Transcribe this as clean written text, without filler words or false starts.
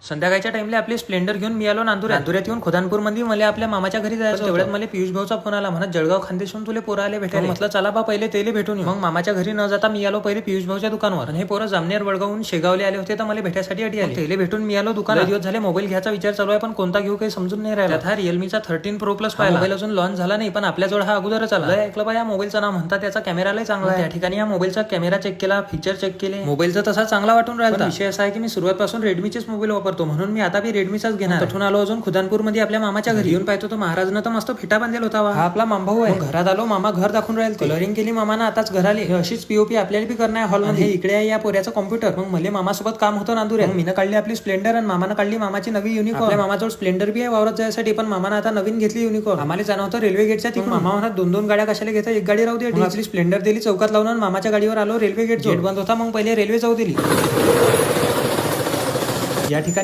संध्याकाळच्या टाइमला आपली स्प्लेंडर घेऊन मी आलो नांदुऱ्यात येऊन खोदानपूरमध्ये मला आपल्या मामाच्या घरी जायचं. तेवढ्यात मला पियुष भाऊचा फोन आला, म्हणत जळगाव खानदेशून तुले पोरं आले भेटायला. म्हटलं चला बा पहिले तेले भेटून येऊ. मग मामाच्या घरी न जाता मी आलो पहिले पियुष भाऊच्या दुकानावर. आणि हे पोरं जामनेर वडगावून शेगावले आले होते तर मला भेटायसाठी अटी आली. तेले भेटून मी आलो दुकानात. दिवस झाले मोबाईल घ्यायचा विचार चालू आहे, पण कोणता घेऊ काही समजून नाही राहिला. हा रिअलमीचा 13 Pro Plus पाहिला. मोबाईल अजून लॉन्च झाला नाही, पण आपल्याजवळ हा अगोदरच आला. ऐकलं बा या मोबाईलचं नाव म्हणतात, त्याचा कॅमेरा लय चांगला आहे. त्या ठिकाणी या मोबाईलचा कॅमेरा चेक केला, फीचर चेक केले. मोबाईलचा तसा चांगला वाटून राहिला. विषय असा आहे की मी सुरुवातपासून रेडमीचेच मोबाईल वापरतो, म्हणून मी आता बी रेडमीचाच घेणार. तिथून आलो अजून खुदानपूरमध्ये आपल्या मामाच्या घरी. येऊन पाहतो तो महाराजनं तर मस्त फेटा बांधलेला होता. हा आपला मामाभाऊ आहे. घरात आलो, मामा घर दाखवून राहील. कलरिंग केली मामानं आताच घर आली. अशीच पीओपी आपल्याला बी करणार हॉलमध्ये. इकडे आहे या पोऱ्याचा कॉम्प्युटर. मग मला मामासोबत काम होतं नांदुऱ्यात. मीनं काढली आपली स्प्लेंडर आणि मामानं काढली मामाची नवी युनिकॉर्न. आपल्या मामाजवळ स्प्लेंडर बी आहे वावरात जायसाठी, पण मामानं आता नवीन घेतली युनिकॉर्न. आम्हाला जाणं होतं रेल्वे गेटच्या तिकडून. मामा म्हणत दोन गाड्या कशाला घेता, एक गाडी राहू दे. आपली स्प्लेंडर दिली चौकात लावून, मामाच्या गाडीवर आलो. रेल्वे गेट बंद होता, मग पहिले रेल्वे जाऊ दिली. या ठिकाणी